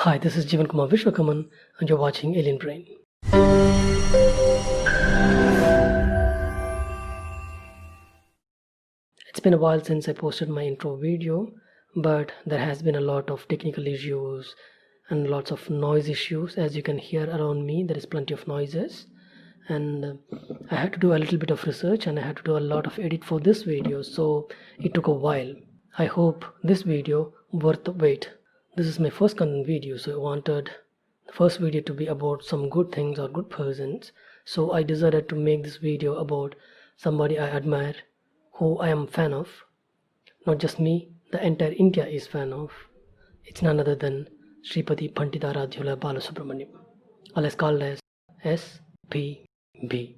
Hi, this is Jeevan Kumar Vishwakaman and you're watching Alien Brain. It's been a while since I posted my intro video, but there has been a lot of technical issues and lots of noise issues. As you can hear around me, there is plenty of noises, and I had to do a little bit of research and I had to do a lot of edit for this video, so it took a while. I hope this video worth the wait. This is my first content video, so I wanted the first video to be about some good things or good persons, so I decided to make this video about somebody I admire, who I am a fan of. Not just me, the entire India is fan of. It's none other than Sripati Pandita Rajyothsava Balasubramaniyam, alias called as SPB.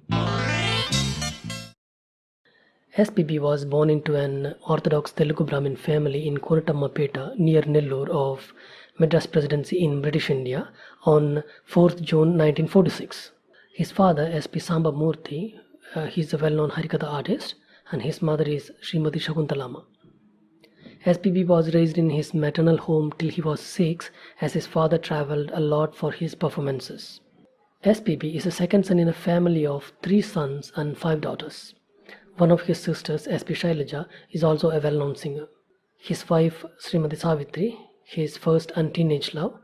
SPB was born into an Orthodox Telugu Brahmin family in Konatammapeta near Nellore of Madras Presidency in British India on 4th June 1946. His father, P Sambamurthy, he is a well-known Harikatha artist, and his mother is Srimati Shakuntalama. SPB was raised in his maternal home till he was 6, as his father travelled a lot for his performances. SPB is the second son in a family of 3 sons and 5 daughters. One of his sisters, SP Ilaiyaraja, is also a well-known singer. His wife, Srimati Savitri, his first and teenage love.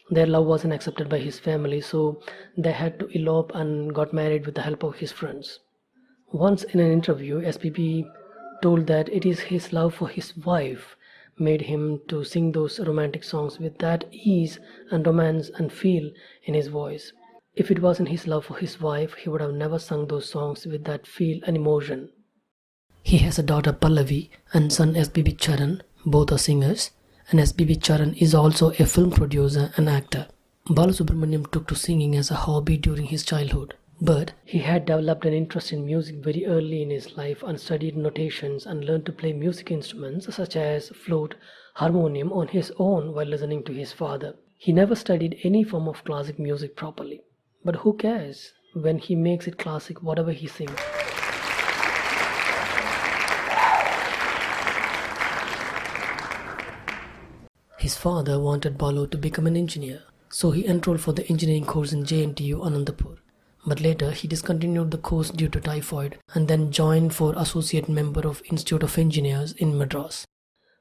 Their love wasn't accepted by his family, so they had to elope and got married with the help of his friends. Once in an interview, SPB told that it is his love for his wife made him to sing those romantic songs with that ease and romance and feel in his voice. If it wasn't his love for his wife, he would have never sung those songs with that feel and emotion. He has a daughter Pallavi and son S P B Charan, both are singers, and S P B Charan is also a film producer and actor. Balasubramaniyam took to singing as a hobby during his childhood, but he had developed an interest in music very early in his life and studied notations and learned to play music instruments such as flute, harmonium on his own while listening to his father. He never studied any form of classic music properly, but who cares when he makes it classic whatever he sings. His father wanted Balu to become an engineer, so he enrolled for the engineering course in JNTU Anantapur. But later he discontinued the course due to typhoid and then joined for associate member of Institute of Engineers in Madras.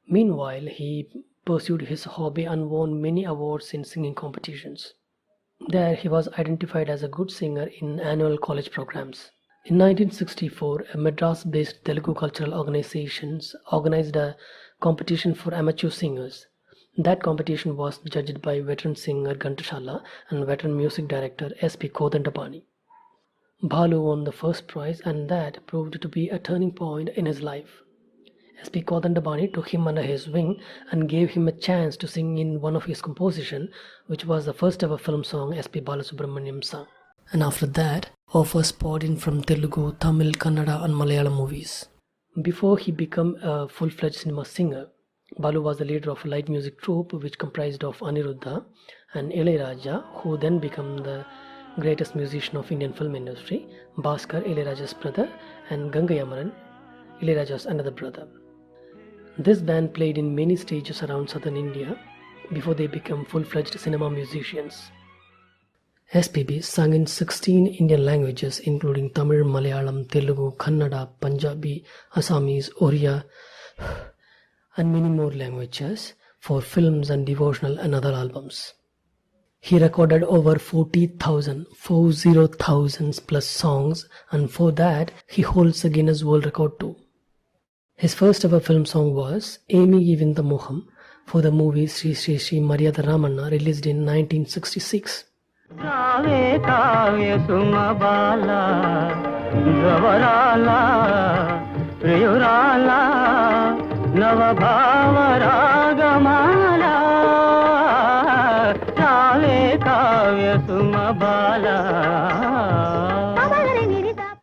Meanwhile, he pursued his hobby and won many awards in singing competitions. There he was identified as a good singer in annual college programs. In 1964, a Madras-based Telugu cultural organizations organized a competition for amateur singers. That competition was judged by veteran singer Ghantashala and veteran music director P Kodandapani. Balu won the first prize, and that proved to be a turning point in his life. P Kodandapani took him under his wing and gave him a chance to sing in one of his compositions, which was the first ever film song P Balasubramaniyam sang. And after that, offers poured in from Telugu, Tamil, Kannada and Malayalam movies. Before he became a full-fledged cinema singer, Balu was the leader of a light music troupe which comprised of Aniruddha and Ilaiyaraja, who then became the greatest musician of Indian film industry, Bhaskar, Ilaiyaraja's brother, and Gangayamaran, Ilaiyaraja's another brother. This band played in many stages around southern India before they became full-fledged cinema musicians. SPB sang in 16 Indian languages including Tamil, Malayalam, Telugu, Kannada, Punjabi, Assamese, Oriya, and many more languages for films and devotional and other albums. He recorded over 40,000 plus songs, and for that he holds a Guinness World Record too. His first ever film song was Emi Ee Vintha Moham for the movie Sri Sri Maryada Ramanna, released in 1966.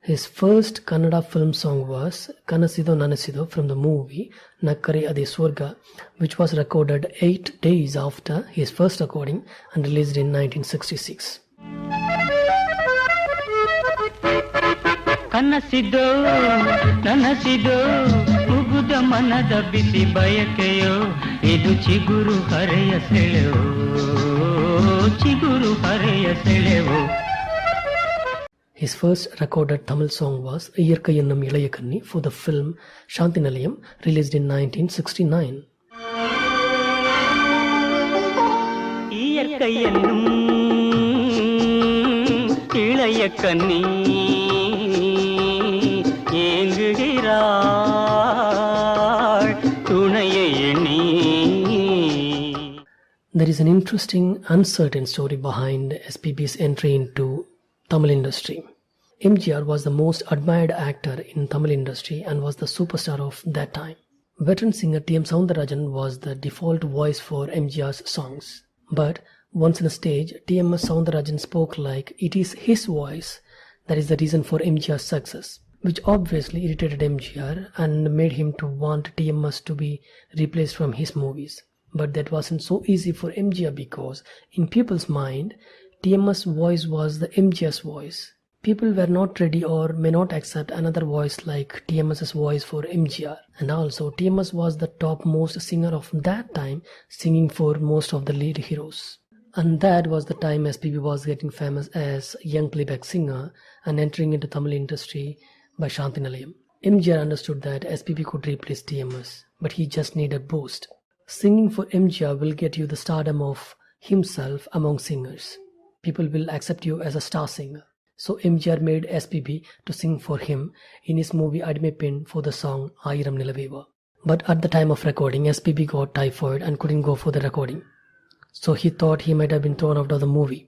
His first Kannada film song was Kanasido Nanasido from the movie Nakkare Ade Swarga, which was recorded 8 days after his first recording and released in 1966. Kanasido Nanasido ಮುಗುದ ಮನದ ಬಿಸಿ ಬಯಕೆಯೋ ಇದು ಚಿಗುರು ಹರೆಯ ಸೆಳೆವೋ ಚಿಗುರು ಹರೆಯ ಸೆಳೆವೋ. His first recorded Tamil song was iyarkai ennum Ilaiyaraja for the film Shanthi nilayam, released in 1969. iyarkai ennum Ilaiyaraja ஏங்குகிறாள் துணையை எண்ணி. There is an interesting, uncertain story behind SPB's entry into Tamil industry. MGR was the most admired actor in Tamil industry and was the superstar of that time. Veteran singer T.M. Soundararajan was the default voice for MGR's songs. But once on a stage, T.M. Soundararajan spoke like it is his voice that is the reason for MGR's success, which obviously irritated MGR and made him to want TMS to be replaced from his movies. But that wasn't so easy for MGR because in people's mind, TMS voice was the MGR's voice. People were not ready or may not accept another voice like TMS's voice for MGR. And also TMS was the topmost singer of that time, singing for most of the lead heroes. And that was the time SPB was getting famous as young playback singer and entering into Tamil industry by Shanthi nilayam. MGR understood that SPB could replace TMS, but he just needed boost. Singing for MGR will get you the stardom of himself among singers. People will accept you as a star singer. So MGR made SPB to sing for him in his movie Adime Pen for the song Aayiram Nilave Vaa. But at the time of recording, SPB got typhoid and couldn't go for the recording. So he thought he might have been thrown out of the movie.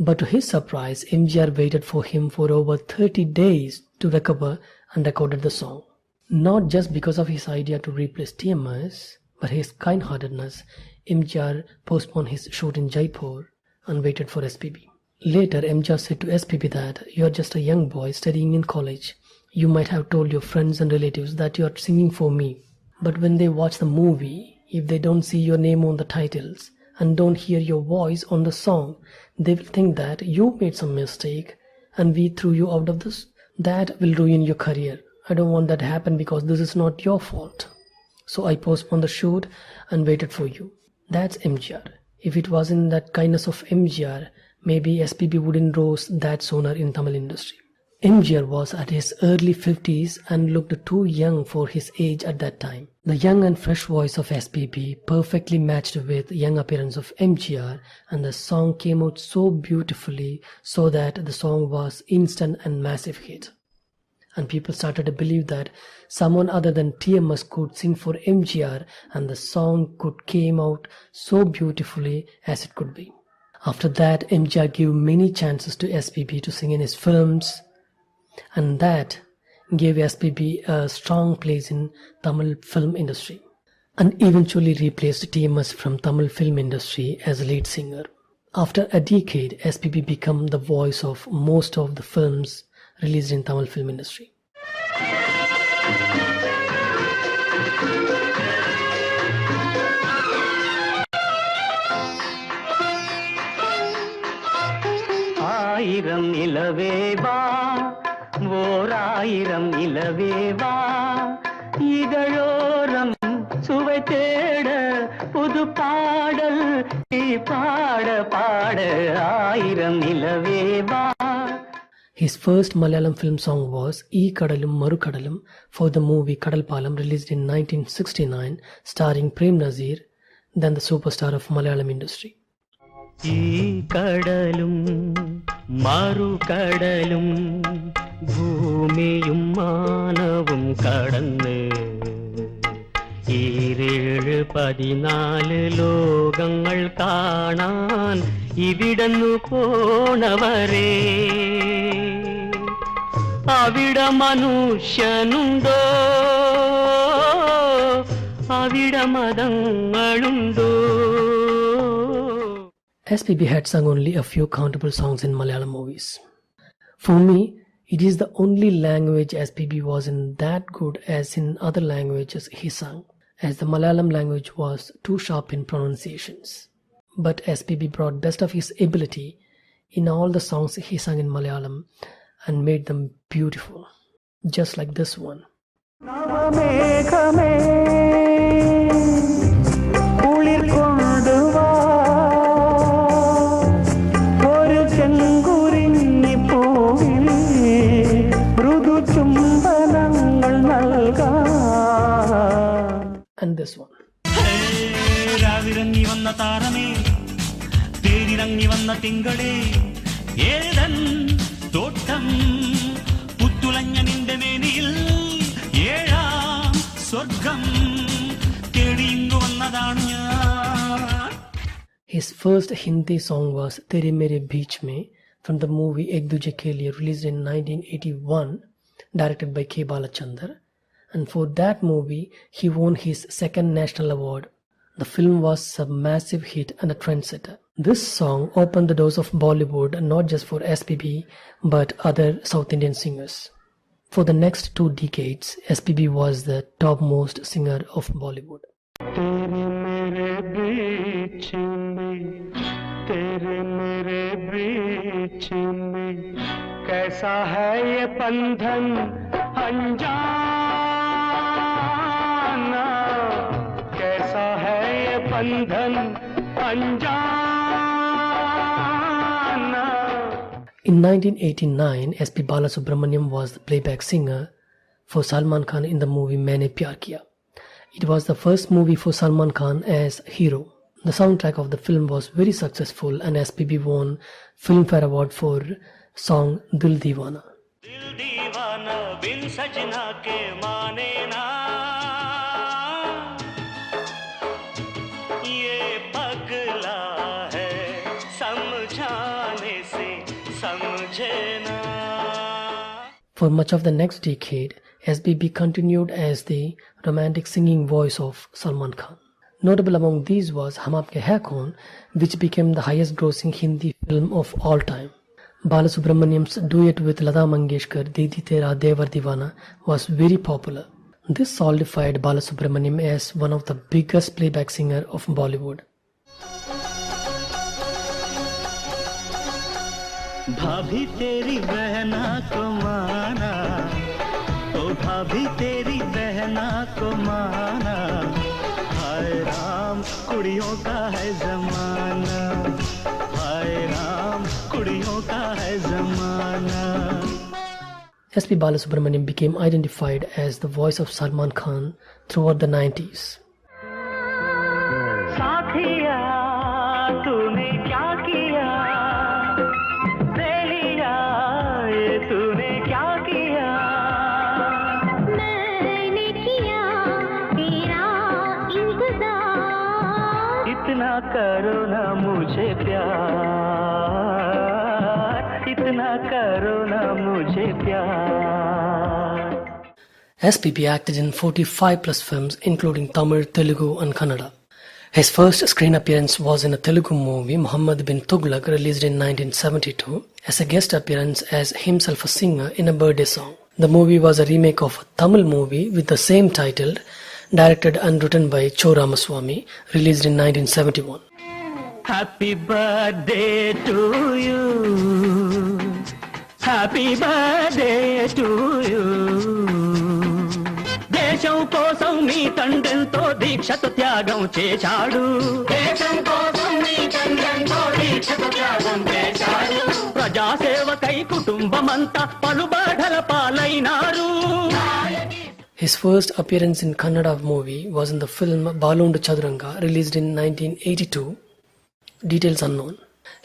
But to his surprise, MGR waited for him for over 30 days to recover and recorded the song. Not just because of his idea to replace TMS, but his kind-heartedness, MGR postponed his shoot in Jaipur and waited for SPB. Later, MGR said to SPB that you are just a young boy studying in college. You might have told your friends and relatives that you are singing for me. But when they watch the movie, if they don't see your name on the titles and don't hear your voice on the song, they will think that you made some mistake and we threw you out of this. That will ruin your career. I don't want that to happen because this is not your fault. So I postponed the shoot and waited for you. That's MGR. If it wasn't that kindness of MGR, maybe SPB wouldn't rose that sooner in Tamil industry. MGR was at his early 50s and looked too young for his age at that time. The young and fresh voice of SPB perfectly matched with young appearance of MGR, and the song came out so beautifully so that the song was instant and massive hit. And people started to believe that someone other than TMS could sing for MGR and the song could came out so beautifully as it could be. After that, MGR gave many chances to SPB to sing in his films, and that gave SPB a strong place in Tamil film industry and eventually replaced TMS from Tamil film industry as a lead singer. After a decade, SPB became the voice of most of the films released in Tamil film industry. ஆயிரம் நிலவே வா ஓர் ஆயிரம் நிலவே வா இதழோரம் சுவை தேட புது பாடல் நீ பாட பாட ஆயிரம் நிலவே வா. His first Malayalam film song was Kadalum Maru Kadalum for the movie Kadalpalam, released in 1969, starring Prem Nazir, then the superstar of Malayalam industry. ഈ കടലും മറുകടലും ഭൂമിയും മാനവും കടന്ന് 14 ലോകങ്ങൾ കാണാൻ ഇവിടന്നു പോണവരേ അവിട മനുഷ്യനുണ്ടോ അവിട മതങ്ങളുണ്ടോ. SPB had sung only a few countable songs in Malayalam movies. For me, it is the only language SPB wasn't that good as in other languages he sang, as the Malayalam language was too sharp in pronunciations. But SPB brought best of his ability in all the songs he sang in Malayalam and made them beautiful, just like this one. and this one. രാവിറങ്ങി വന്ന താരമേ തേരിറങ്ങി വന്ന തിങ്കളേ ഏതൻ തോട്ടം പുത്തുലഞ്ഞ നിന്റെ മേനിയിൽ ഏഴാം സ്വർഗം തേടിയിങ്ങു വന്നതാണ് ഞാൻ. His first Hindi song was Tere Mere from the movie Ek Duje Ke Liye, released in 1981, directed by P Balasubramaniyam. And for that movie, he won his second national award. The film was a massive hit and a trendsetter. This song opened the doors of Bollywood not just for SPB but other South Indian singers. For the next 2 decades, SPB was the topmost singer of Bollywood. तेरे मेरे बीच में कैसा है ये बंधन अनजाना, कैसा है ये बंधन अनजाना. In 1989, SP Balasubramaniyam was the playback singer for Salman Khan in the movie Maine Pyar Kiya. It was the first movie for Salman Khan as hero. The soundtrack of the film was very successful and SPB won Filmfare Award for song Dil Deewana. दिल दीवाना बिन सजना के माने ना, ये पगला है समझाने से समझे ना. For much of the next decade, SPB continued as the romantic singing voice of Salman Khan. Notable among these was Hum Aapke Hai Kaun, which became the highest grossing Hindi film of all time. Balasubramaniam's duet with Lata Mangeshkar, Didi Tera Devar Deewana, was very popular. This solidified Balasubramaniam as one of the biggest playback singer of Bollywood. भाभी तेरी बहना को माना, ओ भाभी तेरी बहना को माना, हाय राम कुड़ियों का है जमाना, हाय राम कुड़ियों का है जमाना. SP Balasubramaniam became identified as the voice of Salman Khan throughout the 90s. साथिया तूने क्या किया, बेलिया ये तूने क्या किया, मैंने किया तेरा इंतजार, इतना करो ना मुझे प्यार, इतना करो ना मुझे प्यार. SPB acted in 45 plus films including Tamil, Telugu and Kannada. His first screen appearance was in a Telugu movie Mohammed Bin Tuglaq, released in 1972, as a guest appearance as himself a singer in a birthday song. The movie was a remake of a Tamil movie with the same title, directed and written by Cho Ramaswamy, released in 1971. Happy birthday to you, happy birthday to you. దేశం కోసం నీ తండ్రెంతో దీక్షతో త్యాగం చేశాడు, దేశం కోసం నీ తండ్రెంతో దీక్షతో త్యాగం చేశాడు, ప్రజాసేవకై కుటుంబమంతా పలుబాధల పాలైనారు. His first appearance in Kannada movie was in the film Baalondu Chaduranga, released in 1982. Details unknown.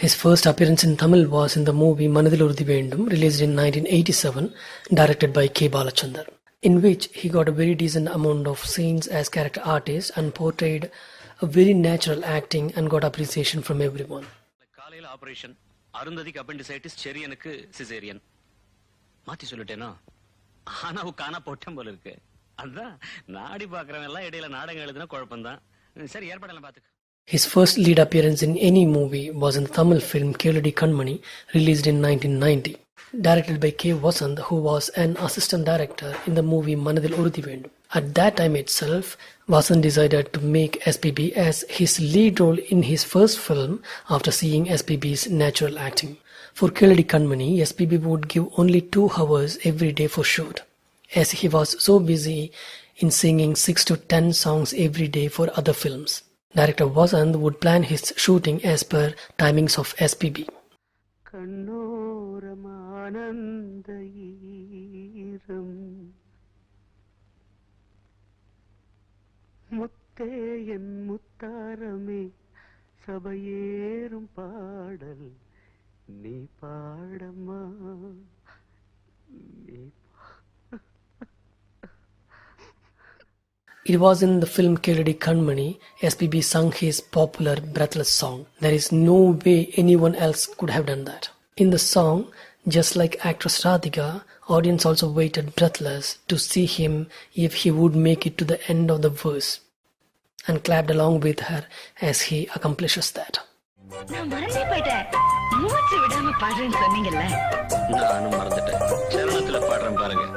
His first appearance in Tamil was in the movie Manadil Urudi Vendum, released in 1987, directed by K Balachandar, in which he got a very decent amount of scenes as character artist and portrayed a very natural acting and got appreciation from everyone. காலையில operation, அருந்ததிக்கு appendicitis, செரியனுக்கு caesarean. மாத்தி சொல்லிட்டேனா? ஆனாவு காணா போட்டேன் போல இருக்கு. அதான் நாடி பாக்குறவங்க எல்லாம் இடையில நாடகம் எழுதுனா குழப்பம்தான். சரி, ஏற்பாடெல்லாம் பாத்துக்க. His first lead appearance in any movie was in the Tamil film Keladi Kanmani, released in 1990, directed by K. Vasant, who was an assistant director in the movie Manadil Urudi Vendum. At that time itself, Vasant decided to make SPB as his lead role in his first film after seeing SPB's natural acting. For Keladi Kanmani, SPB would give only 2 hours every day for shoot, as he was so busy in singing 6 to 10 songs every day for other films. Director Vasant would plan his shooting as per timings of SPB. முத்தே என் முத்தாரமே சபையேறும் பாடல் நீ பாடம்மா நீ It was in the film Keladi Kanmani, SPB sung his popular Breathless song. There is no way anyone else could have done that. In the song, just like actress Radhika, audience also waited breathless to see him if he would make it to the end of the verse and clapped along with her as he accomplishes that. நான் மறந்தே போயிட்டேன். மூச்சு விடாம பாடுறேன்னு சொன்னீங்கல்ல. நானும் மறந்துட்டேன். சரணத்துல பாடுறேன் பாருங்க.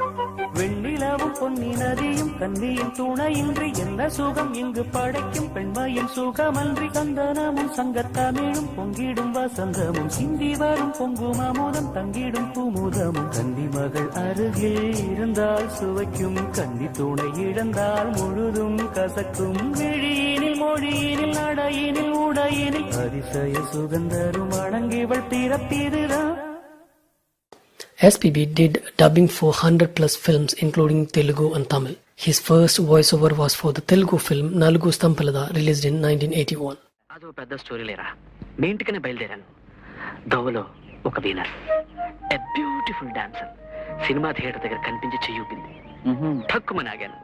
வெண்ணிலவும் பொன்னி நதியும் கன்னியின் துணையின்றி என்ன சுகம் இங்கு படைக்கும் பெண்மையின் சுகமன்றி சந்தனமும் சங்கத்தமிழும் பொங்கிடும் வசந்தமும் சிந்தி வரும் பொங்கும் அமுதம் தங்கிடும் பூமுதமும் கன்னி மகள் அருகில் இருந்தால் சுவைக்கும் கன்னி துணை இழந்தால் முழுதும் கசக்கும் விழியினில் மொழியினில் நடையினில் உடையினில் அதிசய சுகந்தரும் அடங்கிவள் பிறப்பிதுதான். SPB did dubbing for 100 plus films including Telugu and Tamil. His first voiceover was for the Telugu film Nalugu Stambhalata released in 1981. అదో పెద్ద స్టోరీ లేరా. మీ ఇంటికనే బయలుదేరాను. దోవలో ఒక వీనర్, a beautiful dancer cinema theatre దగ్గర కనిపించి చెయ్యూపింది. ఠక్కుమని ఆగాను.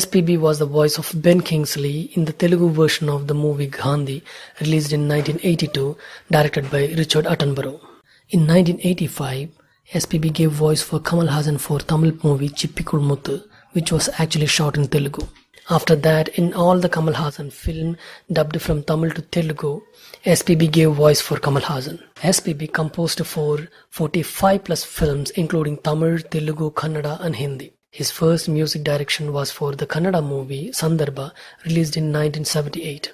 SPB was the voice of Ben Kingsley in the Telugu version of the movie Gandhi released in 1982, directed by Richard Attenborough. In 1985, SPB gave voice for Kamal Hasan for Tamil movie Chippikkul Muthu, which was actually shot in Telugu. After that, in all the Kamal Hasan film dubbed from Tamil to Telugu, SPB gave voice for Kamal Hasan. SPB composed for 45 plus films including Tamil, Telugu, Kannada and Hindi. His first music direction was for the Kannada movie Sandarbha, released in 1978.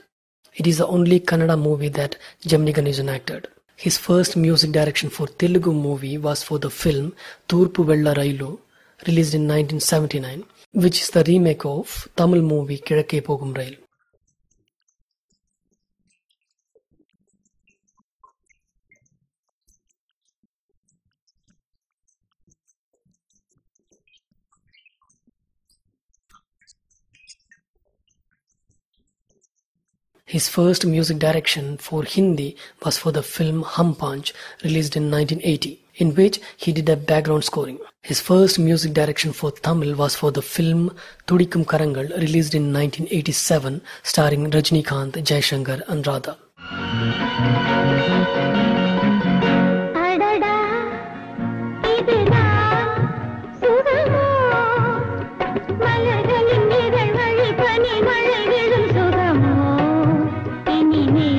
It is the only Kannada movie that Gemini Ganesan acted. His first music direction for Telugu movie was for the film Toorpu Vella Railu, released in 1979, which is the remake of Tamil movie Kizhakke Pogum Rail. His first music direction for Hindi was for the film Hum Panch, released in 1980, in which he did a background scoring. His first music direction for Tamil was for the film Thudikkum Karangal, released in 1987, starring Rajinikanth, Jaishankar and Radha. அடடா இதுதான் சுகமோ மலர்களின் இதழ் வழி பனி மழை விழும் சுகமோ இனிமே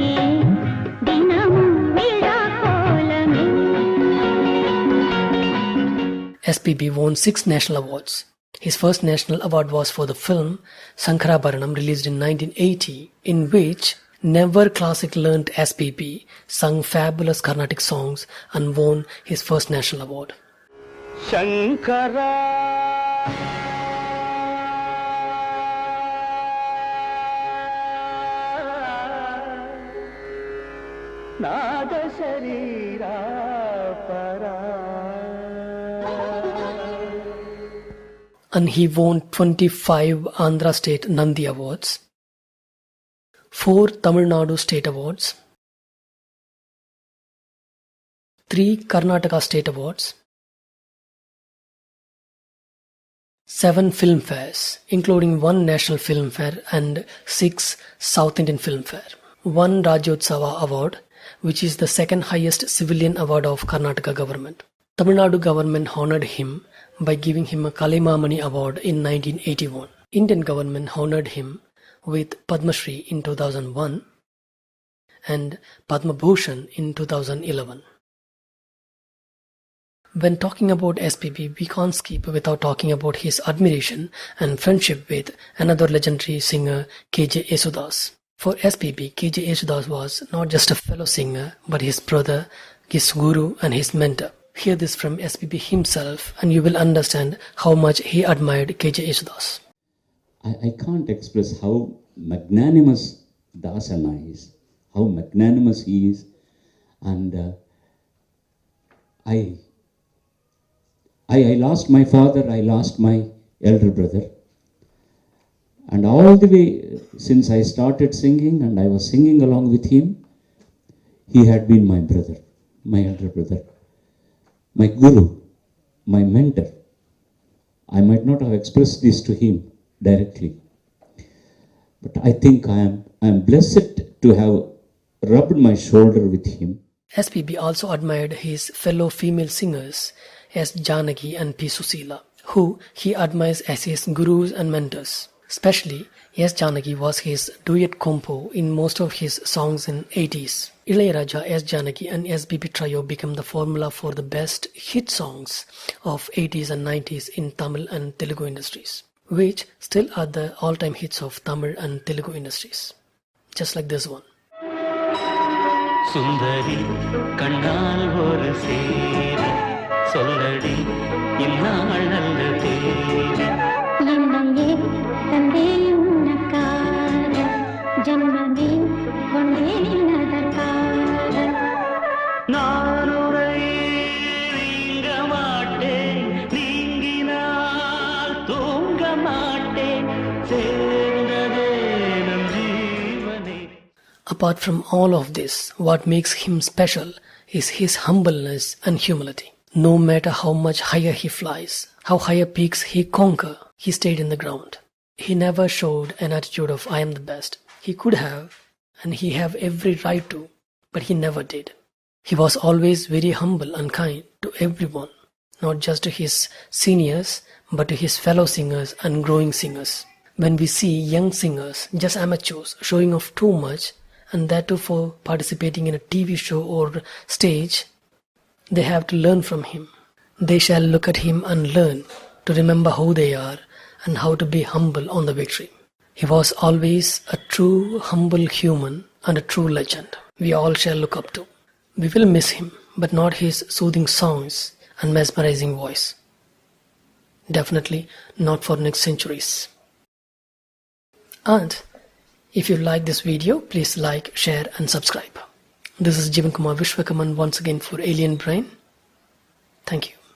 தினமும் விழா கோலமே. SPB won 6 national awards. His first national award was for the film Sankarabharanam, released in 1980, in which never classic learnt SPB sung fabulous Carnatic songs and won his first national award. Shankara Nada Sharira Para. And he won 25 Andhra State Nandi Awards, 4 Tamil Nadu State Awards, 3 Karnataka State Awards, 7 Filmfares, including 1 National Filmfare and 6 South Indian Filmfare, 1 Rajyothsava Award, which is the second highest civilian award of Karnataka government. Tamil Nadu government honored him by giving him a Kalaimamani Award in 1981. Indian government honored him with Padma Shri in 2001 and Padma Bhushan in 2011. When talking about SPB, we can't skip without talking about his admiration and friendship with another legendary singer, KJ Yesudas. For SPB, KJ Yesudas was not just a fellow singer, but his brother, his guru and his mentor. Hear this from SPB himself and you will understand how much he admired KJ Yesudas. I can't express how magnanimous Dasana is, how magnanimous he is, and I lost my father, I lost my elder brother, And all the way since I started singing and I was singing along with him, he had been my brother, my elder brother, my guru, my mentor. I might not have expressed this to him directly, but I think I am blessed to have rubbed my shoulder with him. SPB also admired his fellow female singers S. Janaki and P. Susila, who he admires as his gurus and mentors. Especially, S. Janaki was his duet compo in most of his songs in 80s. Ilaiyaraja, S. Janaki and SPB trio became the formula for the best hit songs of 80s and 90s in Tamil and Telugu industries, which still are the all-time hits of Tamil and Telugu industries. Just like this one. சுந்தரி கண்ணால் ஒரு சேரி சொல்லடி இந்நாள் நல்ல தேதி என்னையே தந்தேன் உனக்காக ஜன்மமே கொண்டேன் அதற்காக நான் உரை நீங்க மாட்டேன் நீங்கினால் தூங்க மாட்டேன் சேர்ந்ததே நம் ஜீவனே. Apart from all of this, what makes him special is his humbleness and humility. No matter how much higher he flies, how higher peaks he conquer, he stayed in the ground. He never showed an attitude of I am the best. He could have, and he have every right to, but he never did. He was always very humble and kind to everyone, not just to his seniors, but to his fellow singers and growing singers. When we see young singers, just amateurs, showing off too much, and that too for participating in a TV show or stage, they have to learn from him. They shall look at him and learn to remember who they are and how to be humble on the victory. He was always a true humble human and a true legend we all shall look up to. We will miss him, but not his soothing songs and mesmerizing voice. Definitely not for next centuries. And if you like this video, please like, share and subscribe. This is Jivan Kumar Vishwakaman once again for Alien Brain. Thank you.